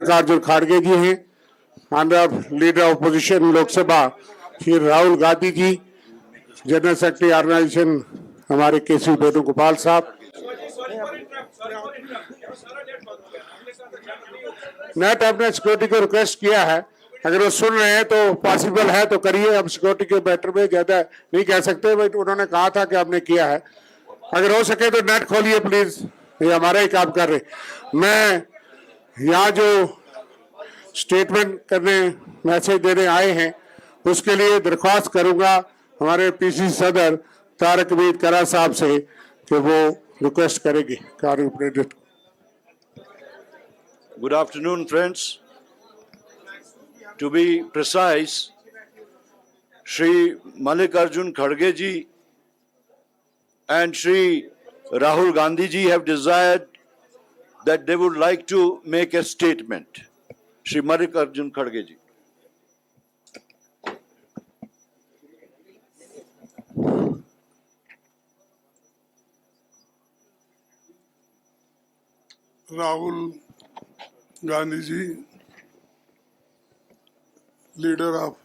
मल्लिकार्जुन खड़गे जी हैं, honourable leader opposition Lok Sabha Shri Rahul Gandhi ji, general secretary organisation हमारे केसी वेणुगोपाल साहब। नेट आपने सिक्योरिटी को रिक्वेस्ट किया है, अगर वो सुन रहे हैं तो पॉसिबल है तो करिए। हम सिक्योरिटी के मैटर में ज्यादा नहीं कह सकते, बट उन्होंने कहा था कि आपने किया है। अगर हो सके तो नेट खोलिए प्लीज, ये हमारा ही काम कर रहे। मैं यहाँ जो स्टेटमेंट करने मैसेज देने आए हैं उसके लिए दरख्वास्त करूंगा हमारे पीसी सदर तारक मीर करा साहब से कि वो रिक्वेस्ट करेंगे कार्य। Good afternoon, friends. To be precise, Shri Mallikarjun Kharge ji and Shri Rahul Gandhi ji have desired that they would like to make a statement. Shri Mallikarjun Kharge ji. Rahul Gandhi ji, leader of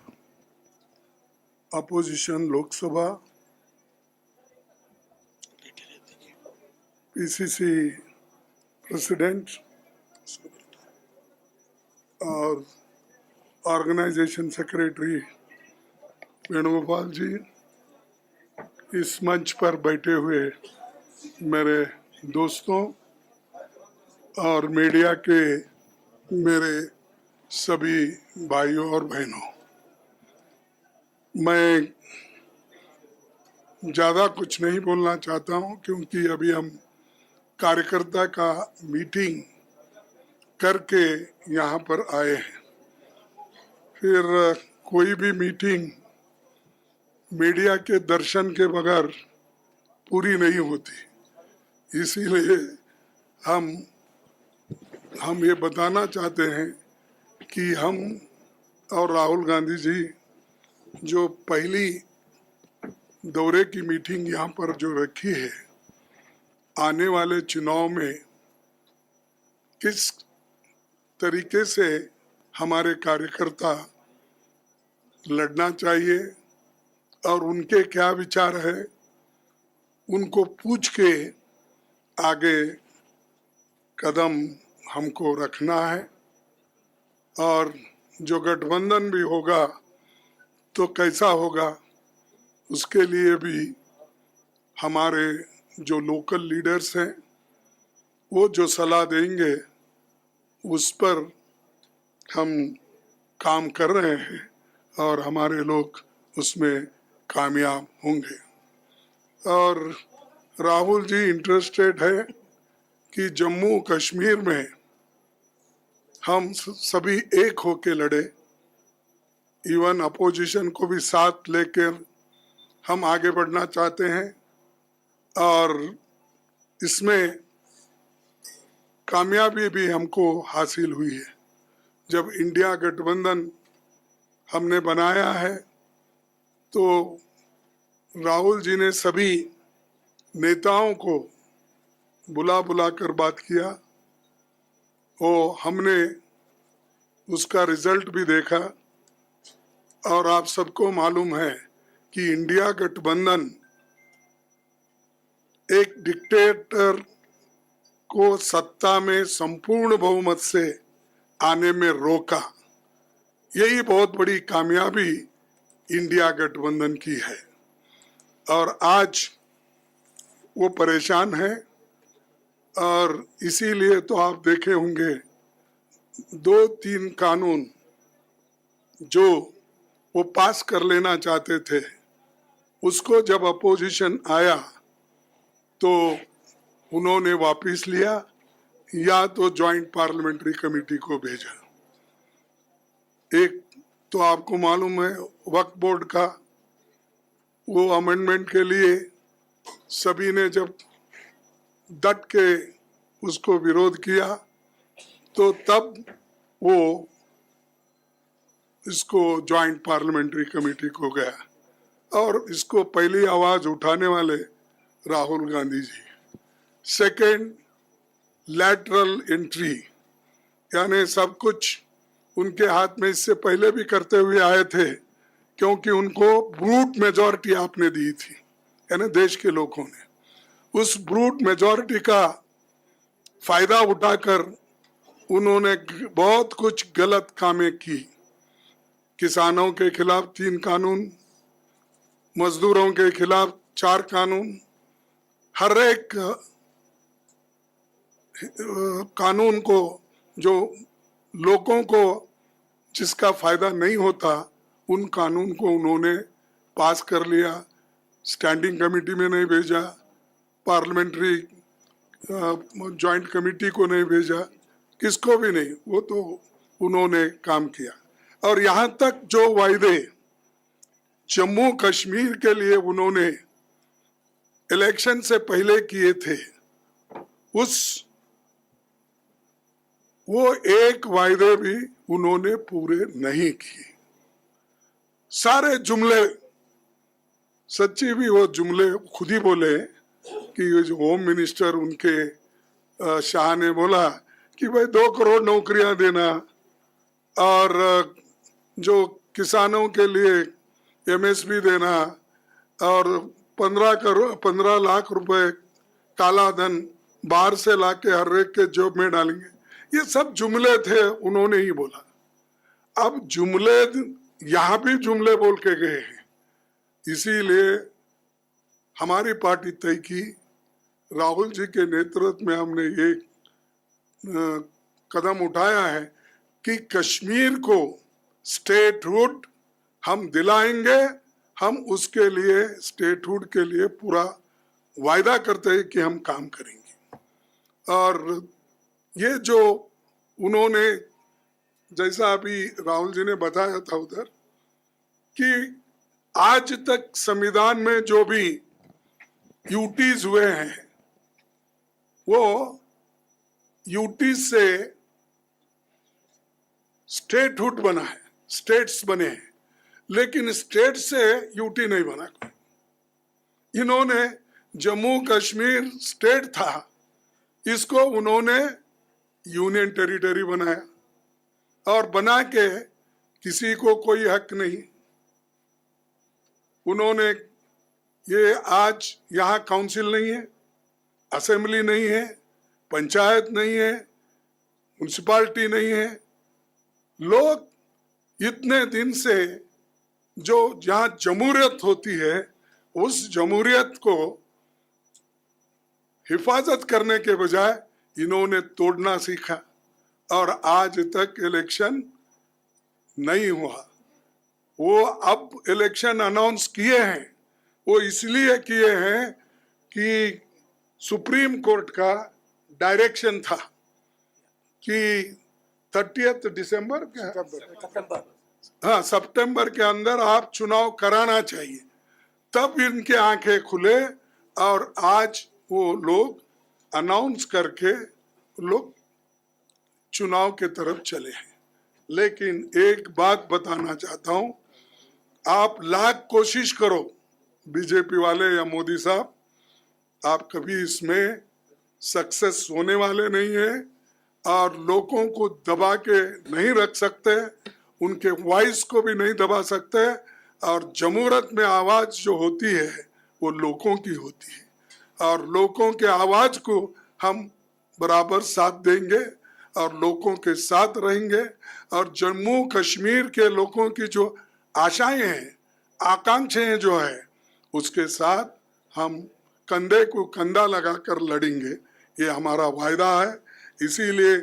opposition Lok Sabha, PCC president और organisation secretary Venugopal ji, इस मंच पर बैठे हुए मेरे दोस्तों और media के मेरे सभी भाइयों और बहनों, मैं ज़्यादा कुछ नहीं बोलना चाहता हूं क्योंकि अभी हम कार्यकर्ता का मीटिंग करके यहाँ पर आए हैं। फिर कोई भी मीटिंग मीडिया के दर्शन के बगैर पूरी नहीं होती, इसीलिए हम ये बताना चाहते हैं कि हम और राहुल गांधी जी जो पहली दौरे की मीटिंग यहाँ पर जो रखी है, आने वाले चुनाव में किस तरीके से हमारे कार्यकर्ता लड़ना चाहिए और उनके क्या विचार है, उनको पूछ के आगे कदम हमको रखना है। और जो गठबंधन भी होगा तो कैसा होगा, उसके लिए भी हमारे जो लोकल लीडर्स हैं वो जो सलाह देंगे उस पर हम काम कर रहे हैं और हमारे लोग उसमें कामयाब होंगे। और राहुल जी इंटरेस्टेड है कि जम्मू कश्मीर में हम सभी एक होके लड़े, इवन अपोजिशन को भी साथ लेकर हम आगे बढ़ना चाहते हैं और इसमें कामयाबी भी हमको हासिल हुई है। जब इंडिया गठबंधन हमने बनाया है तो राहुल जी ने सभी नेताओं को बुला कर बात किया, वो हमने उसका रिजल्ट भी देखा। और आप सबको मालूम है कि इंडिया गठबंधन एक डिक्टेटर को सत्ता में संपूर्ण बहुमत से आने में रोका। यही बहुत बड़ी कामयाबी इंडिया गठबंधन की है और आज वो परेशान है। और इसीलिए तो आप देखे होंगे 2-3 कानून जो वो पास कर लेना चाहते थे, उसको जब अपोजिशन आया तो उन्होंने वापस लिया या तो जॉइंट पार्लियामेंट्री कमेटी को भेजा। एक तो आपको मालूम है वक्फ बोर्ड का वो अमेंडमेंट के लिए सभी ने जब डट के उसको विरोध किया तो तब वो इसको जॉइंट पार्लियामेंट्री कमेटी को गया और इसको पहली आवाज उठाने वाले राहुल गांधी जी। सेकंड, लैटरल एंट्री, यानी सब कुछ उनके हाथ में इससे पहले भी करते हुए आए थे, क्योंकि उनको ब्रूट मेजॉरिटी आपने दी थी, यानी देश के लोगों ने उस ब्रूट मेजॉरिटी का फायदा उठाकर उन्होंने बहुत कुछ गलत कामें की। किसानों के खिलाफ 3 कानून, मजदूरों के खिलाफ 4 कानून, हर एक कानून को जो लोगों को जिसका फायदा नहीं होता उन कानून को उन्होंने पास कर लिया, स्टैंडिंग कमेटी में नहीं भेजा, पार्लियामेंट्री जॉइंट कमेटी को नहीं भेजा, किसको भी नहीं, वो तो उन्होंने काम किया। और यहाँ तक जो वायदे जम्मू कश्मीर के लिए उन्होंने इलेक्शन से पहले किए थे, वो एक वायदे भी उन्होंने पूरे नहीं किए। सारे जुमले, सच्ची भी वो जुमले खुद ही बोले कि जो होम मिनिस्टर उनके शाह ने बोला कि भाई 2 करोड़ नौकरियां देना और जो किसानों के लिए एमएसपी देना और 15 लाख रुपए काला धन बाहर से लाके हर एक के जॉब में डालेंगे, ये सब जुमले थे, उन्होंने ही बोला। अब जुमले यहाँ भी जुमले बोल के गए हैं, इसीलिए हमारी पार्टी तय की, राहुल जी के नेतृत्व में हमने ये कदम उठाया है कि कश्मीर को स्टेटहुड हम दिलाएंगे। हम उसके लिए स्टेटहुड के लिए पूरा वायदा करते हैं कि हम काम करेंगे। और ये जो उन्होंने, जैसा अभी राहुल जी ने बताया था उधर, कि आज तक संविधान में जो भी यूटीज हुए हैं वो यूटीज से स्टेटहुड बना है, स्टेट्स बने हैं, लेकिन स्टेट से यूटी नहीं बना कोई। इन्होंने जम्मू कश्मीर स्टेट था, इसको उन्होंने यूनियन टेरिटरी बनाया और बना के किसी को कोई हक नहीं। उन्होंने ये आज यहाँ काउंसिल नहीं है, असेंबली नहीं है, पंचायत नहीं है, म्युनिसिपालिटी नहीं है। लोग इतने दिन से जो जहाँ जमहूरियत होती है उस जमहूरियत को हिफाजत करने के बजाय इन्होंने तोड़ना सीखा और आज तक इलेक्शन नहीं हुआ। वो अब इलेक्शन अनाउंस किए हैं, वो इसलिए किए हैं कि सुप्रीम कोर्ट का डायरेक्शन था कि 30 दिसंबर सितंबर के अंदर आप चुनाव कराना चाहिए, तब इनके आंखें खुले और आज वो लोग अनाउंस करके लोग चुनाव के तरफ चले हैं। लेकिन एक बात बताना चाहता हूं, आप लाख कोशिश करो बीजेपी वाले या मोदी साहब, आप कभी इसमें सक्सेस होने वाले नहीं है और लोगों को दबा के नहीं रख सकते, उनके वॉइस को भी नहीं दबा सकते। और जमहूरियत में आवाज जो होती है वो लोगों की होती है और लोगों के आवाज को हम बराबर साथ देंगे और लोगों के साथ रहेंगे। और जम्मू कश्मीर के लोगों की जो आशाएं हैं, आकांक्षाएं जो है, उसके साथ हम कंधे को कंधा लगाकर लड़ेंगे, ये हमारा वायदा है। इसीलिए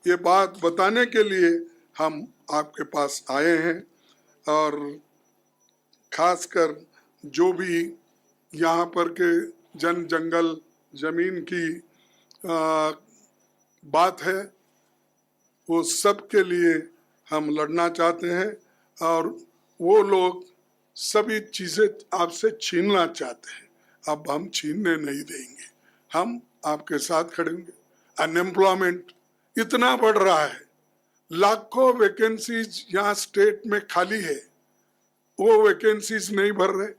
ये बात बताने के लिए हम आपके पास आए हैं। और खासकर जो भी यहाँ पर के जंगल जमीन की बात है, वो सब के लिए हम लड़ना चाहते हैं और वो लोग सभी चीजें आपसे छीनना चाहते हैं, अब हम छीनने नहीं देंगे, हम आपके साथ खड़े होंगे। अनएम्प्लॉयमेंट इतना बढ़ रहा है, लाखों वैकेंसीज यहाँ स्टेट में खाली है, वो वैकेंसीज नहीं भर रहे।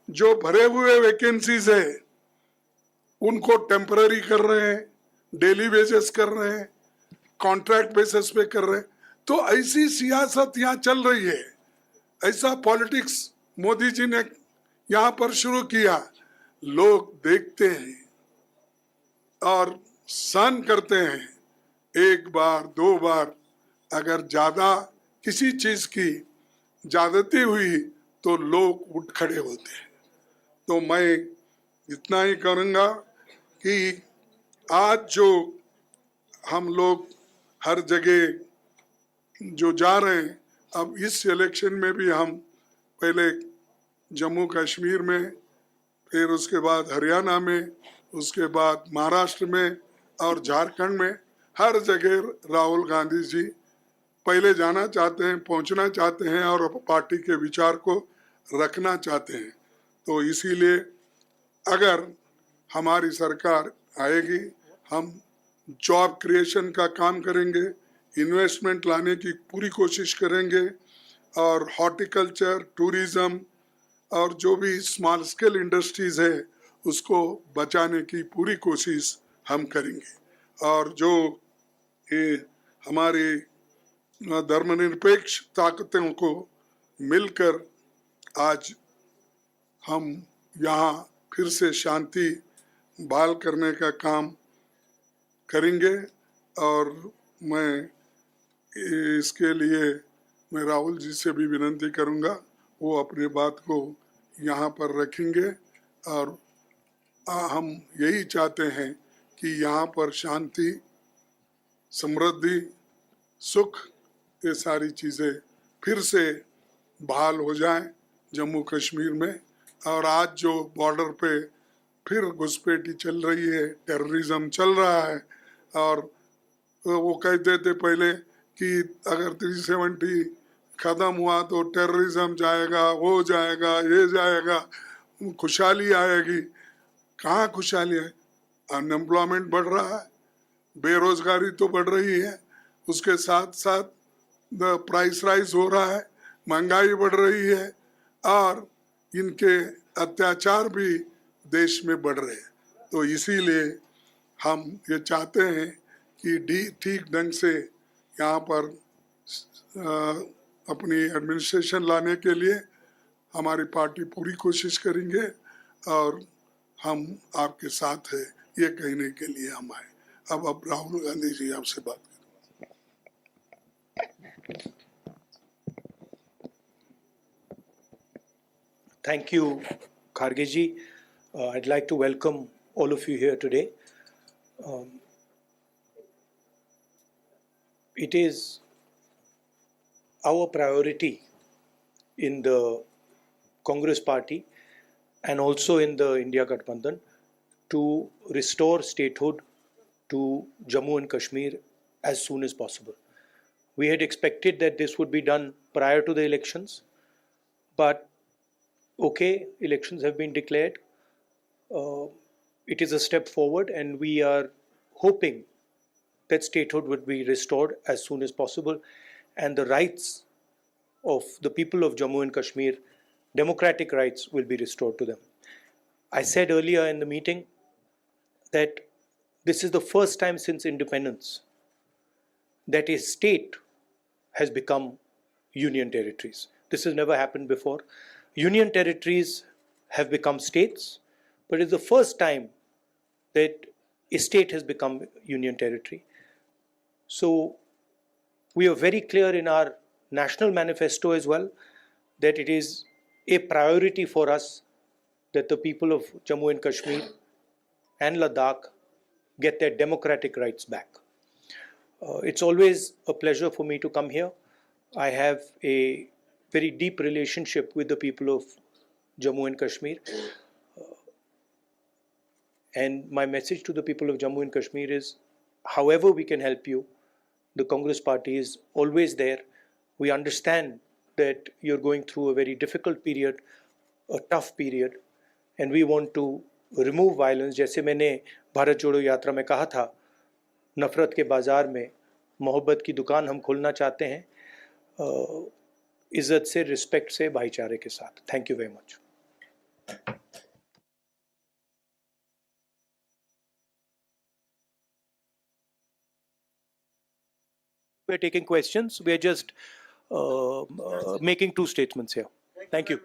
जो भरे हुए वैकेंसीज है उनको टेम्पररी कर रहे हैं, डेली वेजेस कर रहे हैं कॉन्ट्रैक्ट बेसिस पे कर रहे हैं। तो ऐसी सियासत यहाँ चल रही है, ऐसा पॉलिटिक्स मोदी जी ने यहाँ पर शुरू किया। लोग देखते हैं और सहन करते हैं, एक बार दो बार, अगर ज्यादा किसी चीज की ज्यादती हुई तो लोग उठ खड़े होते हैं। तो मैं इतना ही करूंगा कि आज जो हम लोग हर जगह जो जा रहे हैं, अब इस इलेक्शन में भी हम पहले जम्मू कश्मीर में, फिर उसके बाद हरियाणा में, उसके बाद महाराष्ट्र में और झारखंड में, हर जगह राहुल गांधी जी पहले जाना चाहते हैं, पहुंचना चाहते हैं और पार्टी के विचार को रखना चाहते हैं। तो इसीलिए अगर हमारी सरकार आएगी, हम जॉब क्रिएशन का काम करेंगे, इन्वेस्टमेंट लाने की पूरी कोशिश करेंगे और हॉर्टिकल्चर, टूरिज्म और जो भी स्मॉल स्केल इंडस्ट्रीज है उसको बचाने की पूरी कोशिश हम करेंगे। और जो ये हमारी धर्मनिरपेक्ष ताकतों को मिलकर आज हम यहाँ फिर से शांति बहाल करने का काम करेंगे। और मैं इसके लिए मैं राहुल जी से भी विनती करूंगा, वो अपनी बात को यहाँ पर रखेंगे और हम यही चाहते हैं कि यहाँ पर शांति, समृद्धि, सुख, ये सारी चीज़ें फिर से बहाल हो जाएं जम्मू कश्मीर में। और आज जो बॉर्डर पे फिर घुसपैठी चल रही है, टेररिज्म चल रहा है, और वो कहते थे पहले कि अगर 370 खत्म हुआ तो टेररिज्म जाएगा, वो जाएगा, ये जाएगा, खुशहाली आएगी। कहाँ खुशहाली है? अनएम्प्लॉयमेंट बढ़ रहा है, बेरोजगारी तो बढ़ रही है, उसके साथ साथ प्राइस राइज हो रहा है, महंगाई बढ़ रही है और इनके अत्याचार भी देश में बढ़ रहे हैं। तो इसीलिए हम ये चाहते हैं कि ठीक ढंग से यहाँ पर अपनी एडमिनिस्ट्रेशन लाने के लिए हमारी पार्टी पूरी कोशिश करेंगे और हम आपके साथ हैं, ये कहने के लिए हम आए। अब राहुल गांधी जी आपसे बात करें। Thank you, Kharge ji. I'd like to welcome all of you here today. It is our priority in the Congress Party and also in the India Gathbandhan to restore statehood to Jammu and Kashmir as soon as possible. We had expected that this would be done prior to the elections, but okay, elections have been declared. It is a step forward, and we are hoping that statehood would be restored as soon as possible, and the rights of the people of Jammu and Kashmir, democratic rights, will be restored to them. I said earlier in the meeting that this is the first time since independence that a state has become union territories. This has never happened before. Union territories have become states, but it's the first time that a state has become union territory. So we are very clear in our national manifesto as well that it is a priority for us that the people of Jammu and Kashmir and Ladakh get their democratic rights back. It's always a pleasure for me to come here. I have a very deep relationship with the people of Jammu and Kashmir. And my message to the people of Jammu and Kashmir is, however we can help you, the Congress Party is always there. We understand that you're going through a very difficult period, a tough period, and we want to remove violence. जैसे मैंने भारत जोड़ो यात्रा में कहा था, नफरत के बाजार में मोहब्बत की दुकान हम खोलना चाहते हैं, इज्जत से, रिस्पेक्ट से, भाईचारे के साथ. Thank you very much. we're taking questions. We're just making two statements here. Thank you.